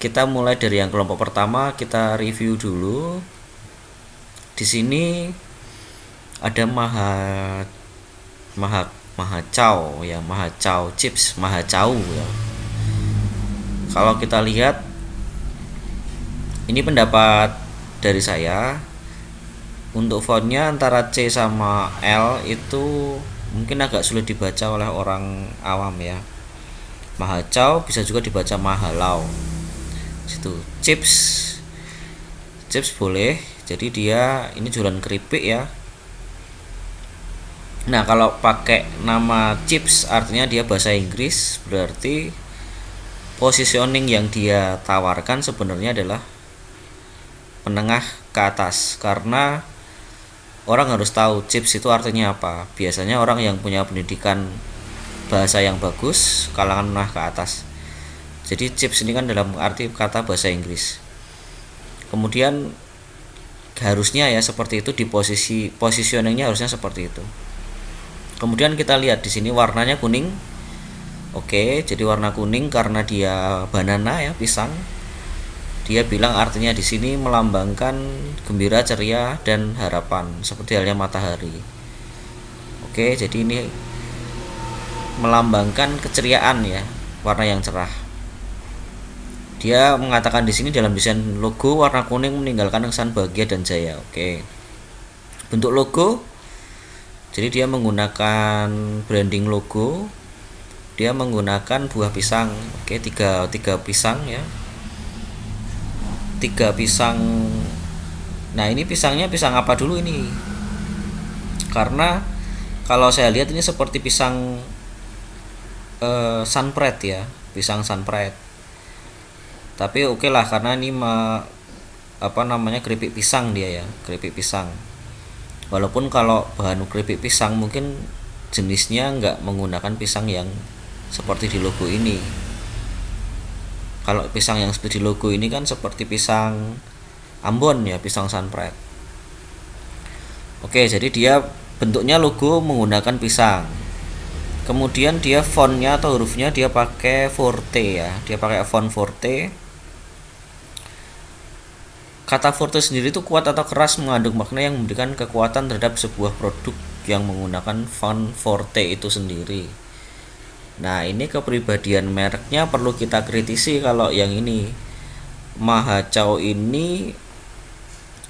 Kita mulai dari yang kelompok pertama, kita review dulu. Di sini ada maha mahacao ya, mahacao chips, mahacao ya. Kalau kita lihat, ini pendapat dari saya, untuk fontnya antara C sama L itu mungkin agak sulit dibaca oleh orang awam ya. Mahacao bisa juga dibaca mahalau. Situ chips, chips boleh. Jadi dia ini jualan keripik ya. Nah, kalau pakai nama chips artinya dia bahasa Inggris, berarti positioning yang dia tawarkan sebenarnya adalah menengah ke atas, karena orang harus tahu chips itu artinya apa. Biasanya orang yang punya pendidikan bahasa yang bagus kalangan menengah ke atas. Jadi chips ini kan dalam arti kata bahasa Inggris. Kemudian harusnya ya seperti itu, di positioningnya harusnya seperti itu. Kemudian kita lihat di sini warnanya kuning. Oke, jadi warna kuning karena dia banana ya, pisang. Dia bilang artinya di sini melambangkan gembira, ceria, dan harapan, seperti halnya matahari. Oke, jadi ini melambangkan keceriaan ya, warna yang cerah. Dia mengatakan di sini dalam desain logo warna kuning meninggalkan kesan bahagia dan jaya. Oke. Bentuk logo, jadi dia menggunakan branding logo. Dia menggunakan buah pisang. Oke, tiga pisang ya. Tiga pisang. Nah, ini pisangnya pisang apa dulu ini? Karena kalau saya lihat ini seperti pisang sunbread ya, pisang sunbread. Tapi oke lah, karena ini keripik pisang dia ya, keripik pisang. Walaupun kalau bahan keripik pisang mungkin jenisnya nggak menggunakan pisang yang seperti di logo ini. Kalau pisang yang seperti di logo ini kan seperti pisang Ambon ya, pisang sunbread. Oke, jadi dia bentuknya logo menggunakan pisang. Kemudian dia fontnya atau hurufnya dia pakai forte ya, dia pakai font forte. Kata forte sendiri itu kuat atau keras, mengandung makna yang memberikan kekuatan terhadap sebuah produk yang menggunakan font forte itu sendiri. Nah, ini kepribadian mereknya perlu kita kritisi. Kalau yang ini Mahacao ini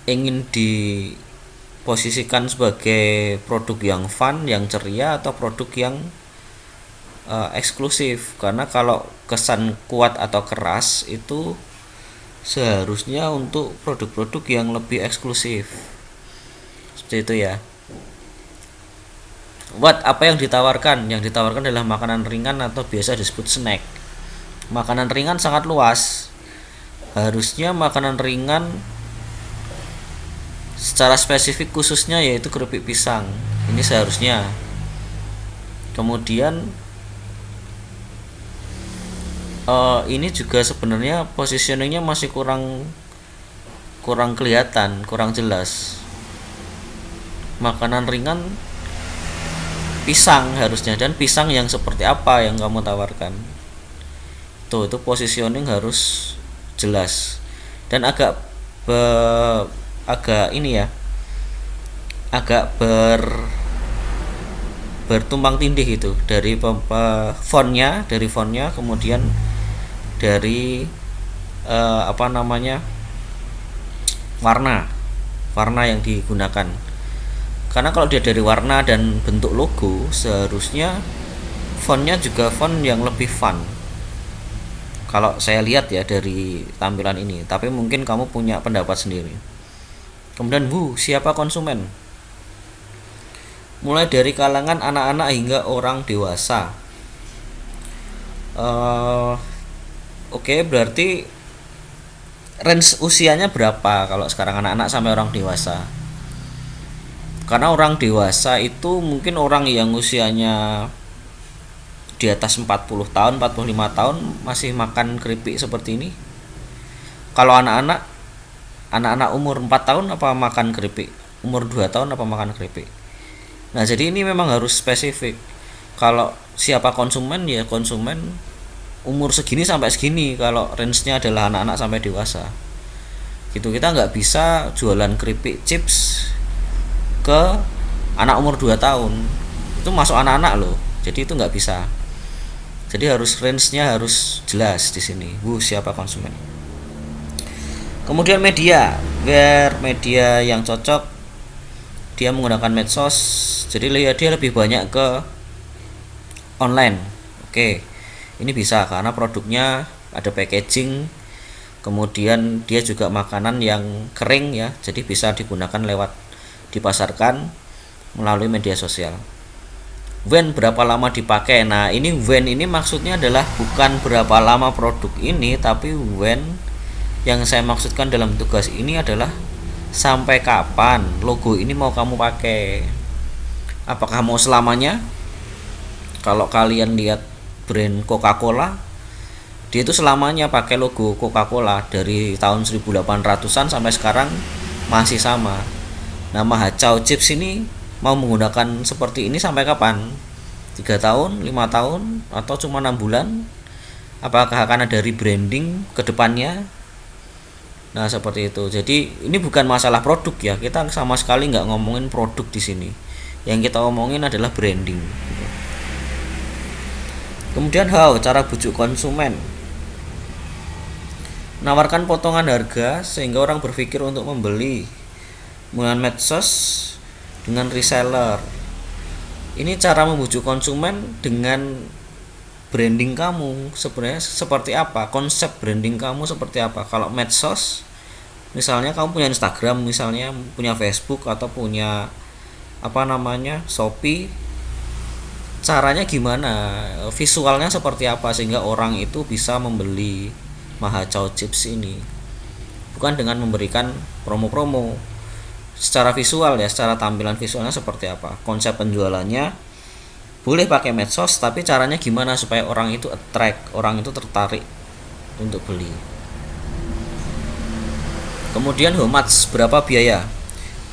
ingin diposisikan sebagai produk yang fun, yang ceria, atau produk yang eksklusif. Karena kalau kesan kuat atau keras itu seharusnya untuk produk-produk yang lebih eksklusif, seperti itu ya. Apa yang ditawarkan? Yang ditawarkan adalah makanan ringan atau biasa disebut snack. Makanan ringan sangat luas. Harusnya makanan ringan secara spesifik khususnya yaitu keripik pisang. Ini seharusnya. Kemudian ini juga sebenarnya positioningnya masih kurang kelihatan, kurang jelas. Makanan ringan pisang harusnya, dan pisang yang seperti apa yang kamu tawarkan. Itu positioning harus jelas, dan agak ini ya, agak bertumpang tindih itu dari fontnya, kemudian dari warna yang digunakan. Karena kalau dia dari warna dan bentuk logo, seharusnya fontnya juga font yang lebih fun. Kalau saya lihat ya dari tampilan ini, tapi mungkin kamu punya pendapat sendiri. Kemudian siapa konsumen? Mulai dari kalangan anak-anak hingga orang dewasa. Oke, berarti range usianya berapa kalau sekarang anak-anak sampai orang dewasa? Karena orang dewasa itu mungkin orang yang usianya di atas 40 tahun, 45 tahun masih makan keripik seperti ini. Kalau anak-anak umur 4 tahun apa makan keripik? Umur 2 tahun apa makan keripik? Nah, jadi ini memang harus spesifik. Kalau siapa konsumen ya konsumen umur segini sampai segini, kalau range-nya adalah anak-anak sampai dewasa gitu. Kita nggak bisa jualan keripik chips ke anak umur 2 tahun, itu masuk anak-anak loh, jadi itu nggak bisa. Jadi harus range-nya harus jelas di sini, siapa konsumen. Kemudian media, where media yang cocok, dia menggunakan medsos, jadi dia lebih banyak ke online. Oke, ini bisa karena produknya ada packaging, kemudian dia juga makanan yang kering ya, jadi bisa digunakan dipasarkan melalui media sosial. When berapa lama dipakai, nah ini when ini maksudnya adalah bukan berapa lama produk ini, tapi when yang saya maksudkan dalam tugas ini adalah sampai kapan logo ini mau kamu pakai. Apakah mau selamanya? Kalau kalian lihat brand Coca-Cola, dia itu selamanya pakai logo Coca-Cola dari tahun 1800-an sampai sekarang masih sama. Nah, Mahachao Chips ini mau menggunakan seperti ini sampai kapan? 3 tahun, 5 tahun, atau cuma 6 bulan? Apakah akan ada rebranding ke depannya? Nah, seperti itu. Jadi ini bukan masalah produk ya, kita sama sekali nggak ngomongin produk di sini. Yang kita omongin adalah branding. Kemudian cara bujuk konsumen. Menawarkan potongan harga sehingga orang berpikir untuk membeli. Menggunakan medsos dengan reseller. Ini cara membujuk konsumen dengan branding kamu sebenarnya seperti apa, konsep branding kamu seperti apa. Kalau medsos, misalnya kamu punya Instagram, misalnya punya Facebook atau punya Shopee, caranya gimana, visualnya seperti apa sehingga orang itu bisa membeli Mahachao Chips ini. Bukan dengan memberikan promo-promo, secara visual ya, secara tampilan visualnya seperti apa, konsep penjualannya boleh pakai medsos, tapi caranya gimana supaya orang itu attract, orang itu tertarik untuk beli. Kemudian how much, berapa biaya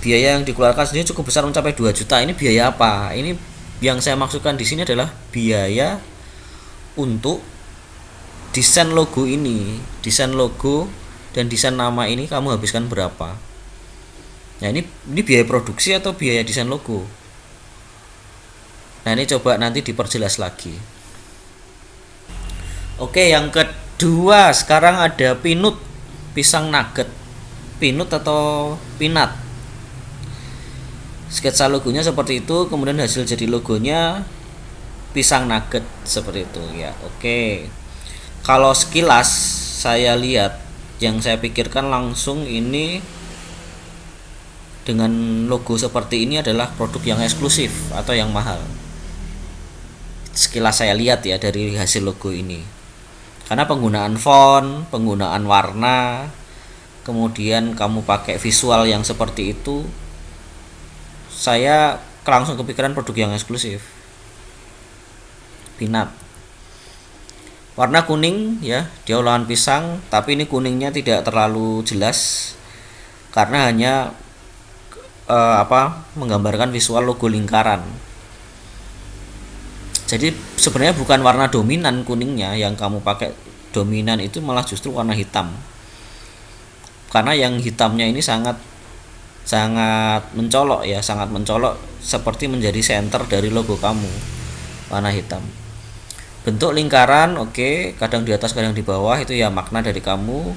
yang dikeluarkan sendiri cukup besar mencapai 2 juta. Ini biaya apa? Ini yang saya maksudkan di sini adalah biaya untuk desain logo ini, desain logo dan desain nama ini kamu habiskan berapa. Nah, ini biaya produksi atau biaya desain logo. Nah, ini coba nanti diperjelas lagi. Oke, yang kedua sekarang ada peanut, pisang nugget. Peanut atau peanut. Sketsa logonya seperti itu, kemudian hasil jadi logonya pisang nugget seperti itu ya. Oke. Kalau sekilas saya lihat, yang saya pikirkan langsung ini dengan logo seperti ini adalah produk yang eksklusif atau yang mahal. Sekilas saya lihat ya dari hasil logo ini, karena penggunaan font, penggunaan warna, kemudian kamu pakai visual yang seperti itu, saya langsung kepikiran produk yang eksklusif. Peanut, warna kuning ya, dia olahan pisang, tapi ini kuningnya tidak terlalu jelas karena hanya menggambarkan visual logo lingkaran. Jadi sebenarnya bukan warna dominan kuningnya, yang kamu pakai dominan itu malah justru warna hitam. Karena yang hitamnya ini sangat mencolok ya, sangat mencolok seperti menjadi center dari logo kamu. Warna hitam. Bentuk lingkaran, oke, kadang di atas kadang di bawah, itu ya makna dari kamu.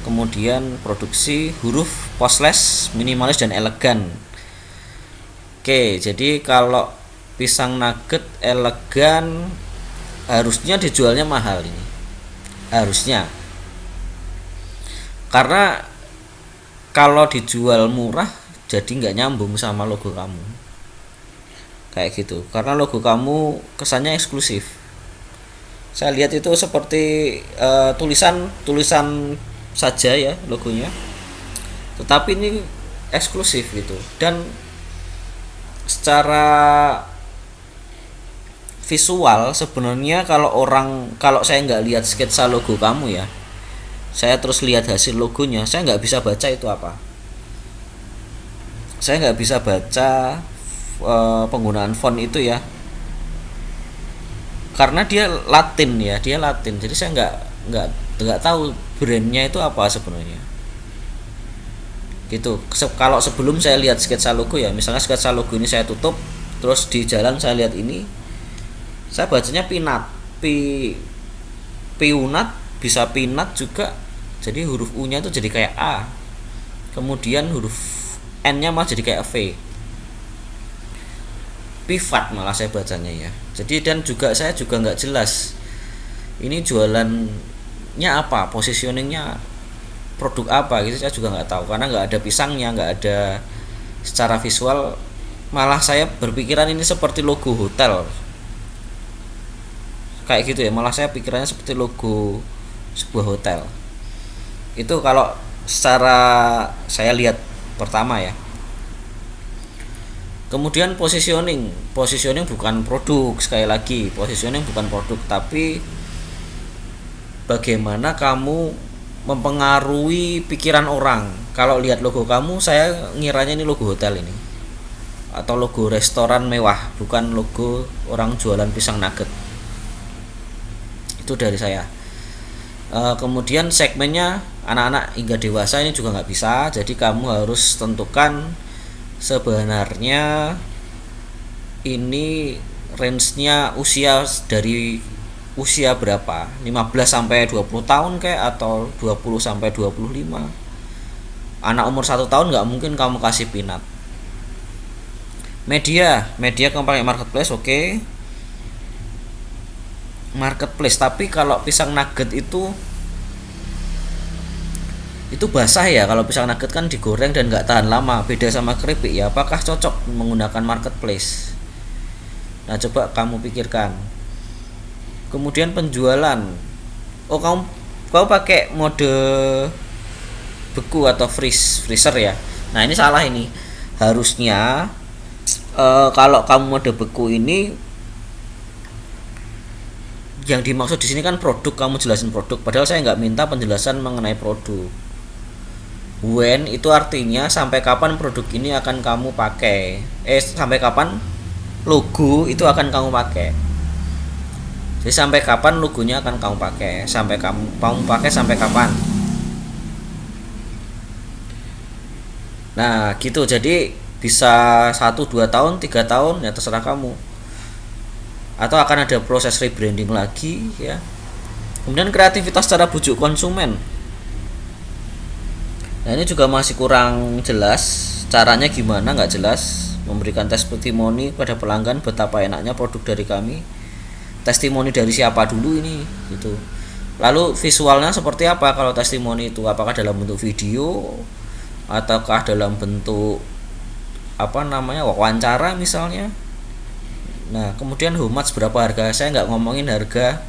Kemudian produksi, huruf postless, minimalis dan elegan. Oke, jadi kalau pisang nugget elegan harusnya dijualnya mahal ini, harusnya, karena kalau dijual murah jadi nggak nyambung sama logo kamu kayak gitu, karena logo kamu kesannya eksklusif. Saya lihat itu seperti tulisan saja ya logonya, tetapi ini eksklusif gitu. Dan secara visual sebenarnya kalau saya nggak lihat sketsa logo kamu ya, saya terus lihat hasil logonya, saya nggak bisa baca itu apa. Saya nggak bisa baca penggunaan font itu ya. karena dia Latin ya, dia Latin, jadi saya nggak tahu brandnya itu apa sebenarnya gitu. Kalau sebelum saya lihat sketsa logo ya, misalnya sketsa logo ini saya tutup, terus di jalan saya lihat ini, saya bacanya pinat, piunat, bisa pinat juga, jadi huruf U nya itu jadi kayak A, kemudian huruf N nya malah jadi kayak V, pivot malah saya bacanya ya. Jadi dan juga saya juga nggak jelas ini jualannya apa, positioningnya produk apa gitu, saya juga nggak tahu karena nggak ada pisangnya, nggak ada secara visual. Malah saya berpikiran ini seperti logo hotel kayak gitu ya, malah saya pikirannya seperti logo sebuah hotel. Itu kalau secara saya lihat pertama ya. Kemudian positioning bukan produk, sekali lagi positioning bukan produk, tapi bagaimana kamu mempengaruhi pikiran orang. Kalau lihat logo kamu, saya ngiranya ini logo hotel ini, atau logo restoran mewah, bukan logo orang jualan pisang nugget. Itu dari saya. Kemudian segmennya anak-anak hingga dewasa ini juga nggak bisa, jadi kamu harus tentukan sebenarnya ini range-nya usia dari usia berapa, 15 sampai 20 tahun kayak, atau 20 sampai 25. Anak umur 1 tahun nggak mungkin kamu kasih peanut. Media kamu pakai marketplace, oke. Marketplace, tapi kalau pisang nugget itu basah ya. Kalau pisang nugget kan digoreng dan nggak tahan lama, beda sama keripik ya. Apakah cocok menggunakan marketplace? Nah, coba kamu pikirkan. Kemudian penjualan, kamu pakai mode beku atau freezer ya. Nah, ini salah ini. Harusnya kalau kamu mode beku ini, yang dimaksud di sini kan produk, kamu jelasin produk. Padahal saya nggak minta penjelasan mengenai produk. When itu artinya sampai kapan produk ini akan kamu pakai. Sampai kapan logo itu akan kamu pakai. Jadi sampai kapan logonya akan kamu pakai, sampai kamu pakai sampai kapan. Nah gitu, jadi bisa 1, 2 tahun, 3 tahun ya, terserah kamu. Atau akan ada proses rebranding lagi ya. Kemudian kreativitas cara bujuk konsumen. Nah ini juga masih kurang jelas, caranya gimana nggak jelas. Memberikan testimoni pada pelanggan betapa enaknya produk dari kami. Testimoni dari siapa dulu ini gitu. Lalu visualnya seperti apa kalau testimoni itu? Apakah dalam bentuk video ataukah dalam bentuk wawancara misalnya. Nah kemudian how much, berapa harga. Saya nggak ngomongin harga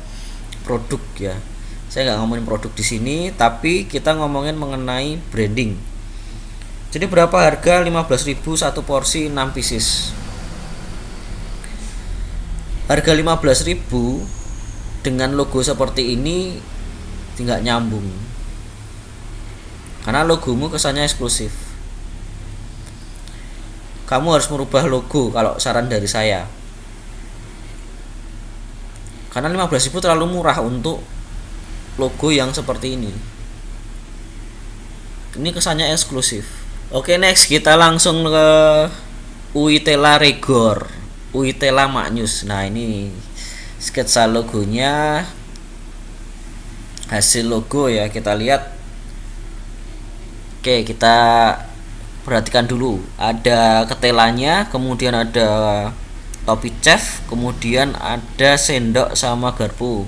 produk ya, saya nggak ngomongin produk di sini, tapi kita ngomongin mengenai branding. Jadi berapa harga 15.000 satu porsi 6 pieces. Harga 15.000 dengan logo seperti ini tidak nyambung, karena logomu kesannya eksklusif. Kamu harus merubah logo kalau saran dari saya, karena 15.000 terlalu murah untuk logo yang seperti ini. Ini kesannya eksklusif. Oke, next kita langsung ke Uitela Regor, Uitela Magnus. Nah ini sketsa logonya, hasil logo ya, kita lihat. Oke, kita perhatikan dulu. Ada ketelanya, kemudian ada topi chef, kemudian ada sendok sama garpu.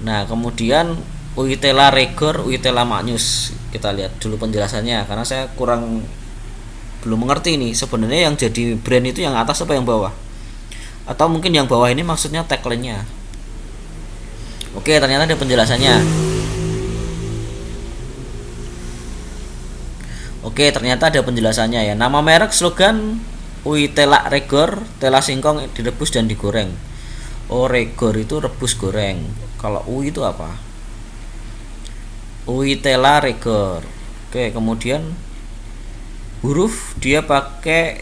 Nah kemudian Uitela Regor, Uitela Magnus, kita lihat dulu penjelasannya karena saya belum mengerti nih sebenarnya yang jadi brand itu yang atas apa yang bawah, atau mungkin yang bawah ini maksudnya tagline-nya. Oke, ternyata ada penjelasannya. Oke, ternyata ada penjelasannya ya. Nama merek, slogan Uitela Regor, tela singkong direbus dan digoreng. Regor itu rebus goreng. Kalau itu apa? Uitela Regor. Oke, kemudian huruf dia pakai,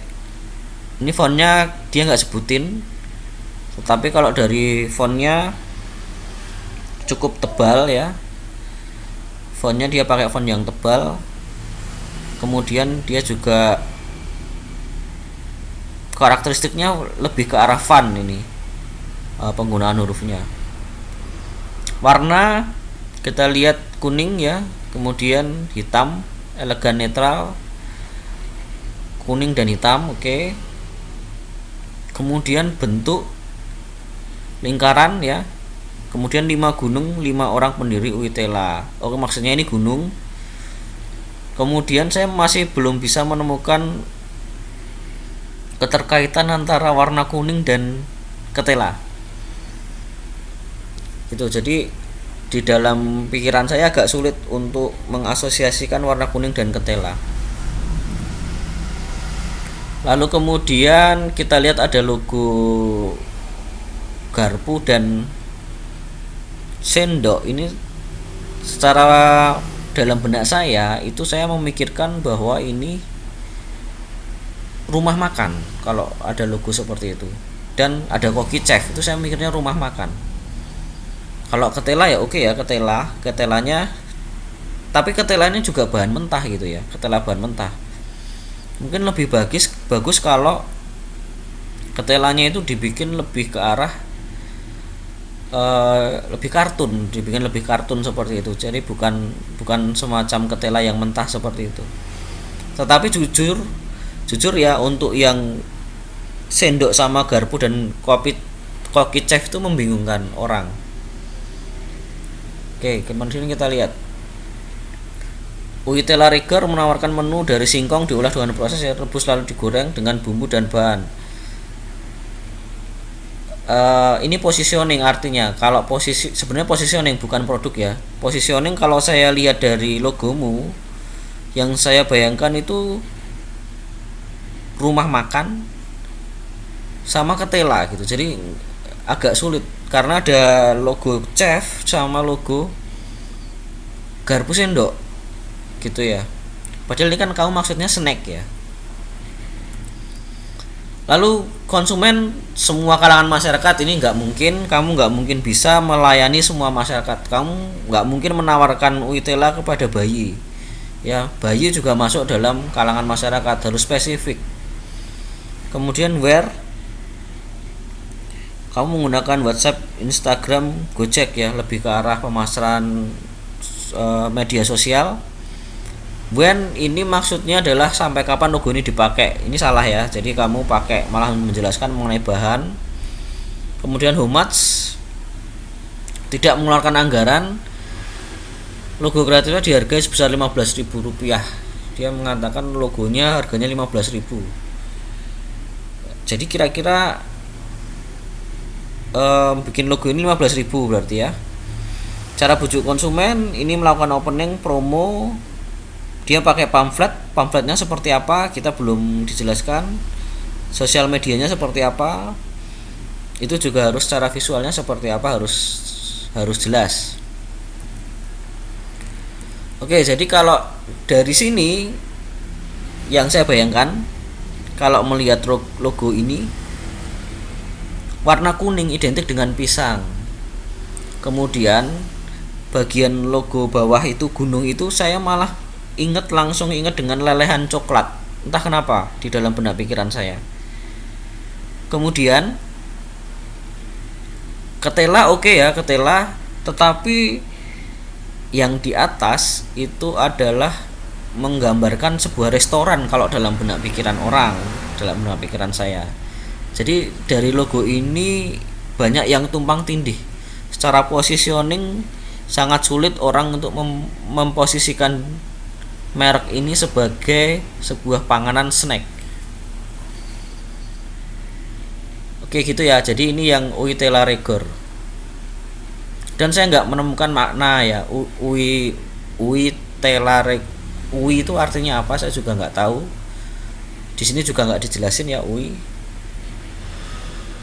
ini fontnya dia nggak sebutin, Tetapi kalau dari fontnya cukup tebal ya, fontnya dia pakai font yang tebal, kemudian dia juga karakteristiknya lebih ke arah fun ini, penggunaan hurufnya. Warna kita lihat kuning ya, kemudian hitam, elegan netral, kuning dan hitam, oke. Kemudian bentuk lingkaran ya, kemudian 5 gunung, 5 orang pendiri Uitela. Oke, maksudnya ini gunung. Kemudian saya masih belum bisa menemukan keterkaitan antara warna kuning dan ketela. Itu jadi di dalam pikiran saya agak sulit untuk mengasosiasikan warna kuning dan ketela. Lalu kemudian kita lihat ada logo garpu dan sendok. Ini secara dalam benak saya itu saya memikirkan bahwa ini rumah makan kalau ada logo seperti itu, dan ada koki chef, itu saya mikirnya rumah makan. Kalau ketela ya oke ya, ketelanya, tapi ketelanya juga bahan mentah gitu ya, ketela bahan mentah. Mungkin lebih bagus kalau ketelanya itu dibikin lebih ke arah dibikin lebih kartun seperti itu. Jadi bukan semacam ketela yang mentah seperti itu. Tetapi jujur ya, untuk yang sendok sama garpu dan koki chef itu membingungkan orang. Oke, kemudian kita lihat Uitela Reger menawarkan menu dari singkong diolah dengan proses rebus lalu digoreng dengan bumbu dan bahan. Ini positioning, artinya kalau sebenarnya positioning bukan produk ya. Positioning kalau saya lihat dari logomu, yang saya bayangkan itu rumah makan sama ketela gitu. Jadi agak sulit karena ada logo chef sama logo garpu sendok gitu ya. Padahal ini kan kamu maksudnya snack ya. Lalu konsumen semua kalangan masyarakat, ini kamu nggak mungkin bisa melayani semua masyarakat. Kamu nggak mungkin menawarkan Uitela kepada bayi ya. Bayi juga masuk dalam kalangan masyarakat, harus spesifik. Kemudian where kamu menggunakan WhatsApp, Instagram, Gojek ya, lebih ke arah pemasaran media sosial. When ini maksudnya adalah sampai kapan logo ini dipakai. Ini salah ya. Jadi kamu pakai malah menjelaskan mengenai bahan. Kemudian how much, tidak mengeluarkan anggaran. Logo kreatifnya dihargai sebesar Rp15.000. Dia mengatakan logonya harganya Rp15.000. Jadi kira-kira bikin logo ini 15.000 berarti ya. Cara bujuk konsumen ini melakukan opening promo. Dia pakai pamfletnya seperti apa kita belum dijelaskan. Sosial medianya seperti apa, itu juga harus secara visualnya seperti apa, harus jelas. Oke, jadi kalau dari sini yang saya bayangkan, kalau melihat logo ini, warna kuning identik dengan pisang. Kemudian bagian logo bawah itu gunung itu saya malah langsung ingat dengan lelehan coklat. Entah kenapa di dalam benak pikiran saya. Kemudian ketela oke ya, ketela, tetapi yang di atas itu adalah menggambarkan sebuah restoran kalau dalam benak pikiran dalam benak pikiran saya. Jadi dari logo ini banyak yang tumpang tindih. Secara positioning sangat sulit orang untuk memposisikan merek ini sebagai sebuah panganan snack. Oke gitu ya. Jadi ini yang Uitela Reger. Dan saya nggak menemukan makna ya. Uitela Reger. Ui itu artinya apa? Saya juga nggak tahu. Di sini juga nggak dijelasin ya ui.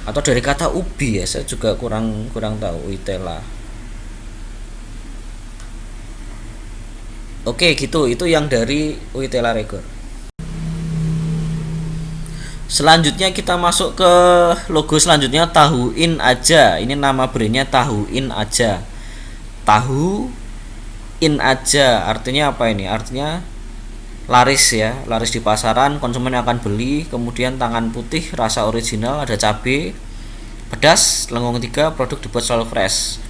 Atau dari kata ubi ya, saya juga kurang tahu Uitela. Oke gitu, itu yang dari Uitela Reger. Selanjutnya kita masuk ke logo selanjutnya, Tahuin Aja. Ini nama brandnya Tahuin Aja. Tahuin Aja artinya apa ini? Artinya laris ya, laris di pasaran, konsumen akan beli. Kemudian tangan putih, rasa original, ada cabai, pedas, lengung 3, produk dibuat selalu fresh.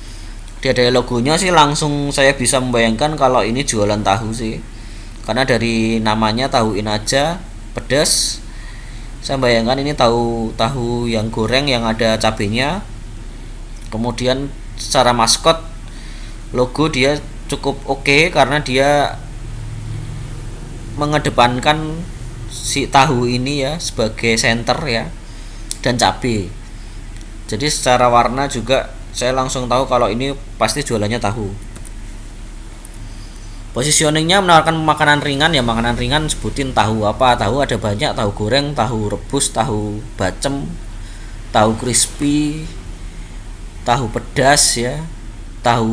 Dia dari logonya sih langsung saya bisa membayangkan kalau ini jualan tahu sih, karena dari namanya Tahuin Aja, pedas. Saya bayangkan ini tahu yang goreng yang ada cabenya. Kemudian secara maskot logo dia cukup oke, karena dia mengedepankan si tahu ini ya sebagai center ya, dan cabai. Jadi secara warna juga saya langsung tahu kalau ini pasti jualannya tahu. Positioningnya menawarkan makanan ringan ya, makanan ringan sebutin tahu apa. Tahu ada banyak, tahu goreng, tahu rebus, tahu bacem, tahu crispy, tahu pedas ya, tahu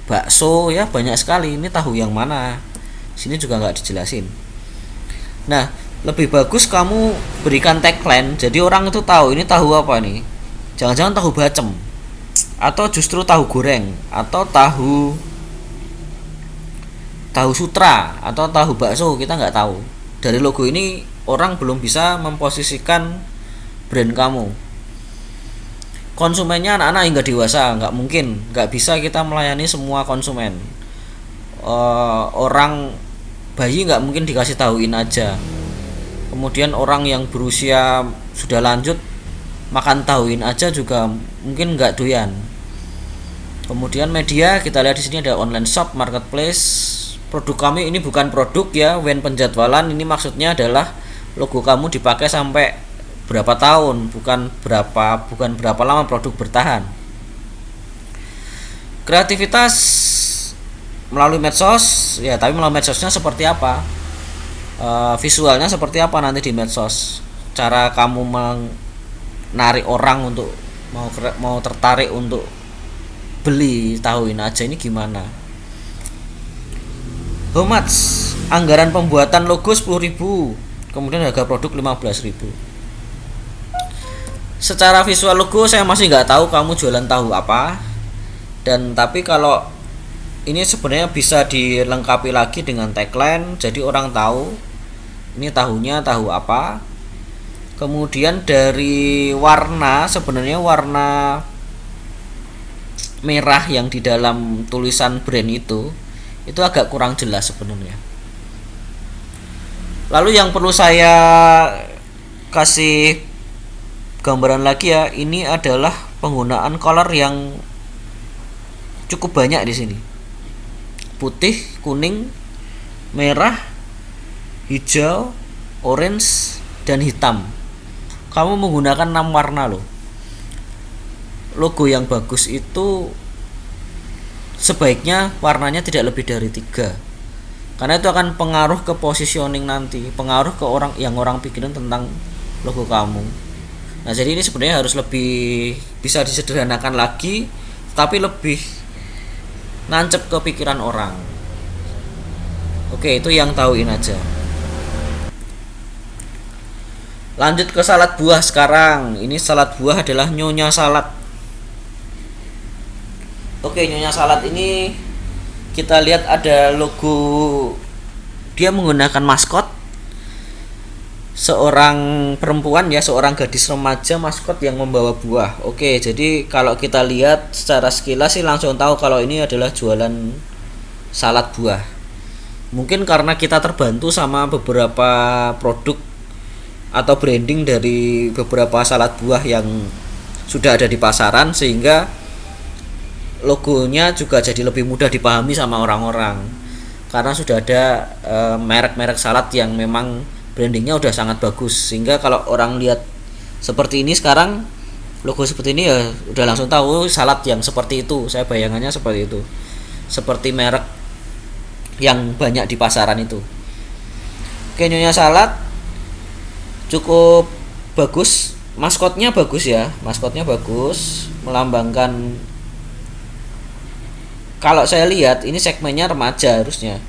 bakso ya, banyak sekali. Ini tahu yang mana? Sini juga nggak dijelasin. Nah, lebih bagus kamu berikan tagline jadi orang itu tahu ini tahu apa nih. Jangan-jangan tahu bacem, atau justru tahu goreng, atau tahu sutra, atau tahu bakso, kita nggak tahu. Dari logo ini orang belum bisa memposisikan brand kamu. Konsumennya anak-anak hingga dewasa, nggak mungkin, nggak bisa kita melayani semua konsumen. Orang bayi nggak mungkin dikasih Tahuin Aja. Kemudian orang yang berusia sudah lanjut makan Tahuin Aja juga mungkin nggak doyan. Kemudian media, kita lihat di sini ada online shop, marketplace. Produk kami ini bukan produk ya, when penjadwalan ini maksudnya adalah logo kamu dipakai sampai berapa tahun, bukan berapa lama produk bertahan. Kreativitas melalui medsos ya, tapi melalui medsosnya seperti apa, visualnya seperti apa nanti di medsos, cara kamu menarik orang untuk mau tertarik untuk beli Tahuin Aja ini gimana. How much? Anggaran pembuatan logo 10.000, kemudian harga produk 15.000. Secara visual logo saya masih nggak tahu kamu jualan tahu apa, dan tapi kalau ini sebenarnya bisa dilengkapi lagi dengan tagline, jadi orang tahu ini tahunya tahu apa. Kemudian dari warna, sebenarnya warna merah yang di dalam tulisan brand itu agak kurang jelas sebenarnya. Lalu yang perlu saya kasih gambaran lagi ya, ini adalah penggunaan color yang cukup banyak di sini. Putih, kuning, merah, hijau, orange, dan hitam. Kamu menggunakan 6 warna loh. Logo yang bagus itu sebaiknya warnanya tidak lebih dari 3, karena itu akan pengaruh ke positioning nanti, pengaruh ke orang pikirin tentang logo kamu. Nah, jadi ini sebenarnya harus lebih bisa disederhanakan lagi, tapi lebih nancep ke pikiran orang. Oke, itu yang Tahuin Aja. Lanjut ke salad buah sekarang. Ini salad buah adalah Nyonya Salad. Oke, Nyonya Salad ini kita lihat ada logo, dia menggunakan maskot seorang perempuan ya, seorang gadis remaja maskot yang membawa buah. Oke, jadi kalau kita lihat secara sekilas sih langsung tahu kalau ini adalah jualan salad buah. Mungkin karena kita terbantu sama beberapa produk atau branding dari beberapa salad buah yang sudah ada di pasaran, sehingga logonya juga jadi lebih mudah dipahami sama orang-orang, karena sudah ada merek-merek salad yang memang brandingnya udah sangat bagus, sehingga kalau orang lihat seperti ini sekarang, logo seperti ini ya udah langsung tahu salad yang seperti itu. Saya bayangannya seperti itu, seperti merek yang banyak di pasaran itu. Oke, Nyonya Salad cukup bagus, maskotnya bagus ya, maskotnya bagus, melambangkan. Kalau saya lihat ini segmennya remaja, harusnya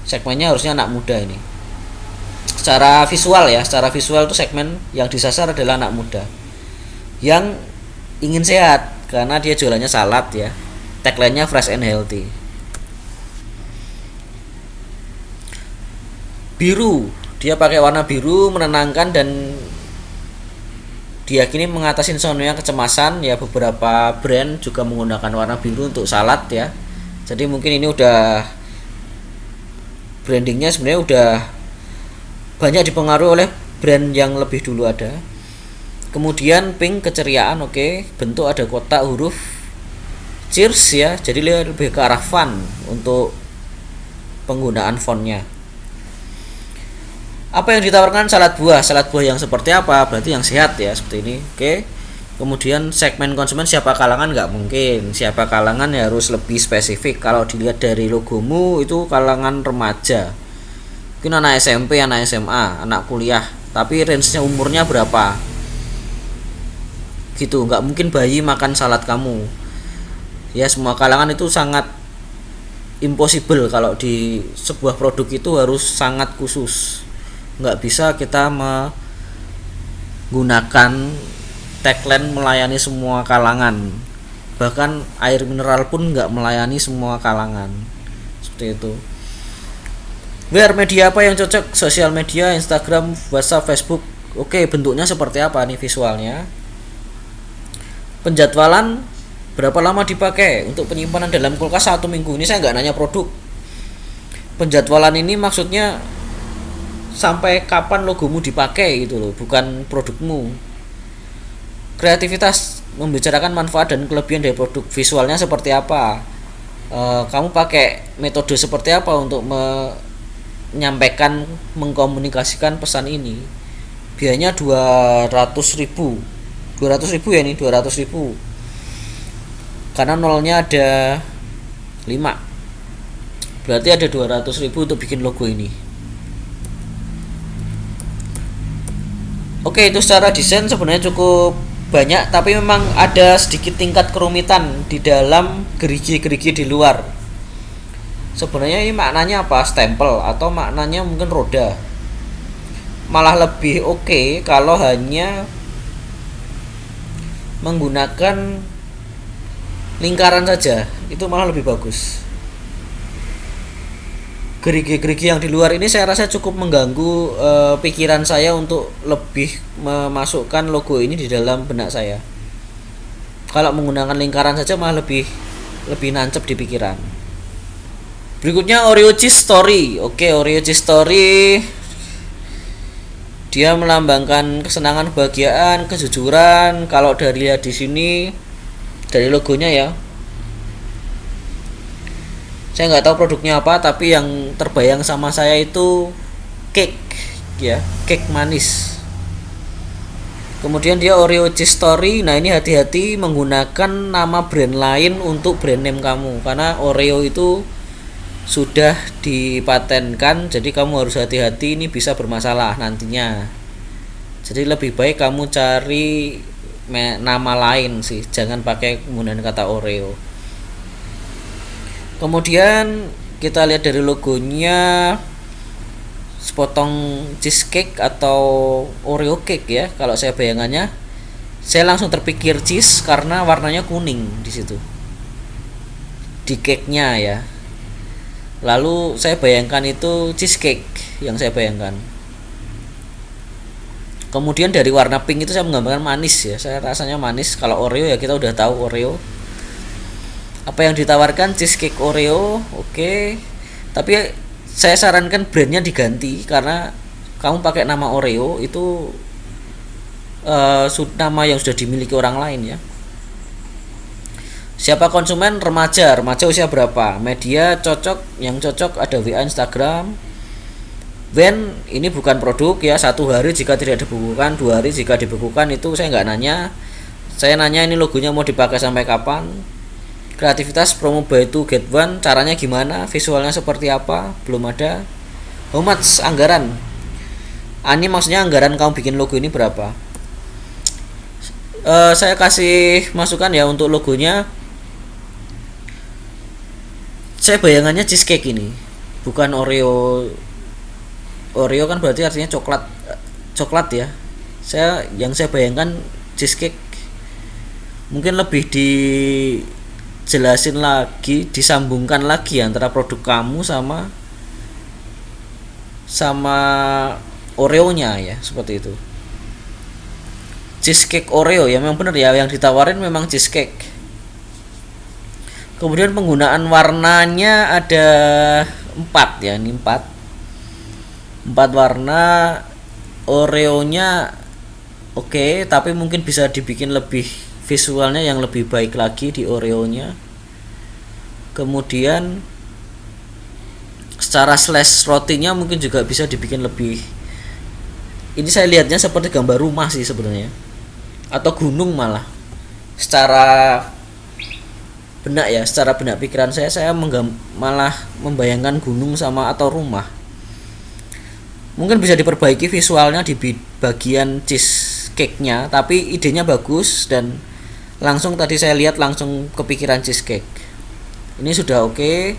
segmennya anak muda ini. secara visual ya, secara visual itu segmen yang disasar adalah anak muda yang ingin sehat karena dia jualannya salad ya. Tagline-nya fresh and healthy. Biru, dia pakai warna biru menenangkan dan diyakini mengatasi insomnia kecemasan ya. Beberapa brand juga menggunakan warna biru untuk salad ya. Jadi mungkin ini udah brandingnya sebenarnya udah banyak dipengaruhi oleh brand yang lebih dulu ada. Kemudian pink keceriaan, oke. Bentuk ada kotak huruf cheers ya, jadi lebih ke arah fun untuk penggunaan fontnya. Apa yang ditawarkan salad buah yang seperti apa? Berarti yang sehat ya, seperti ini, oke. Kemudian segmen konsumen siapa kalangan, nggak mungkin siapa kalangan ya, harus lebih spesifik. Kalau dilihat dari logomu itu kalangan remaja, mungkin anak SMP, anak SMA, anak kuliah, tapi range-nya umurnya berapa gitu. Nggak mungkin bayi makan salad kamu ya. Semua kalangan itu sangat impossible. Kalau di sebuah produk itu harus sangat khusus, nggak bisa kita menggunakan tagline melayani semua kalangan. Bahkan air mineral pun nggak melayani semua kalangan, seperti itu. Media apa yang cocok? Sosial media, Instagram, WhatsApp, Facebook. Oke, bentuknya seperti apa nih visualnya? Penjadwalan berapa lama dipakai? Untuk penyimpanan dalam kulkas 1 minggu. Ini saya nggak nanya produk. Penjadwalan ini maksudnya sampai kapan logomu dipakai gitu loh, bukan produkmu. Kreativitas, membicarakan manfaat dan kelebihan dari produk. Visualnya seperti apa? Kamu pakai metode seperti apa untuk menyampaikan, mengkomunikasikan pesan ini? Biayanya 200.000 ya, ini 200.000 karena nolnya ada 5, berarti ada 200.000 untuk bikin logo ini. Oke, itu secara desain sebenarnya cukup banyak, tapi memang ada sedikit tingkat kerumitan di dalam gerigi-gerigi di luar. Sebenarnya ini maknanya apa? Stempel atau maknanya mungkin roda. Malah lebih oke kalau hanya menggunakan lingkaran saja, itu malah lebih bagus. Gerigi-gerigi yang di luar ini saya rasa cukup mengganggu pikiran saya untuk lebih memasukkan logo ini di dalam benak saya. Kalau menggunakan lingkaran saja malah lebih nancep di pikiran. Berikutnya Oreo Cheese Story. Oke, Oreo Cheese Story dia melambangkan kesenangan, kebahagiaan, kejujuran. Kalau dari lihat di sini dari logonya ya, saya nggak tahu produknya apa, tapi yang terbayang sama saya itu cake ya, cake manis. Kemudian dia Oreo Cheese Story. Nah, ini hati-hati menggunakan nama brand lain untuk brand name kamu, karena Oreo itu sudah dipatenkan, jadi kamu harus hati-hati, ini bisa bermasalah nantinya. Jadi lebih baik kamu cari nama lain sih, jangan pakai penggunaan kata Oreo. Kemudian kita lihat dari logonya, sepotong cheesecake atau Oreo cake ya. Kalau saya bayangannya, saya langsung terpikir cheese karena warnanya kuning di situ di cake-nya ya. Lalu saya bayangkan itu cheesecake yang saya bayangkan. Kemudian dari warna pink itu saya menggambarkan manis ya. Saya rasanya manis. Kalau Oreo ya kita udah tahu Oreo. Apa yang ditawarkan? Cheesecake Oreo. Oke. Tapi saya sarankan brandnya diganti, karena kamu pakai nama Oreo itu nama yang sudah dimiliki orang lain ya. Siapa konsumen? Remaja usia berapa? Media cocok, yang cocok ada WA, Instagram. When ini bukan produk ya, 1 hari jika tidak dibekukan, 2 hari jika dibekukan, itu saya nggak nanya. Saya nanya ini logonya mau dipakai sampai kapan. Kreativitas, promo buy 2 get 1, caranya gimana, visualnya seperti apa, belum ada. How much, anggaran. Ini maksudnya anggaran kamu bikin logo ini berapa. Saya kasih masukan ya untuk logonya. Saya bayangannya cheesecake ini, bukan Oreo Oreo kan berarti artinya coklat, coklat ya. Yang saya bayangkan cheesecake mungkin lebih dijelasin lagi, disambungkan lagi antara produk kamu sama Oreo-nya ya, seperti itu. Cheesecake Oreo ya, memang benar ya, yang ditawarin memang cheesecake. Kemudian penggunaan warnanya ada 4 ya, ini 4 warna. Oreo-nya oke, tapi mungkin bisa dibikin lebih visualnya yang lebih baik lagi di Oreo-nya. Kemudian secara slash rotinya mungkin juga bisa dibikin lebih, ini saya lihatnya seperti gambar rumah sih sebenarnya, atau gunung malah. Secara benak pikiran saya malah membayangkan gunung sama atau rumah. Mungkin bisa diperbaiki visualnya di bagian cheesecake-nya, tapi idenya bagus dan langsung tadi saya lihat langsung kepikiran cheesecake. Ini sudah oke.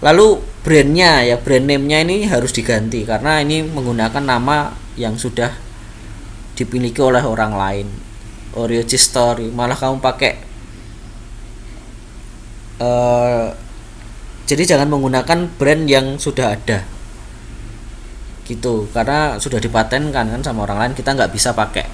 Lalu brandnya ya, brand name-nya ini harus diganti karena ini menggunakan nama yang sudah dimiliki oleh orang lain. Oreo Cheese Story, malah kamu pakai jadi jangan menggunakan brand yang sudah ada gitu, karena sudah dipatenkan kan sama orang lain, kita nggak bisa pakai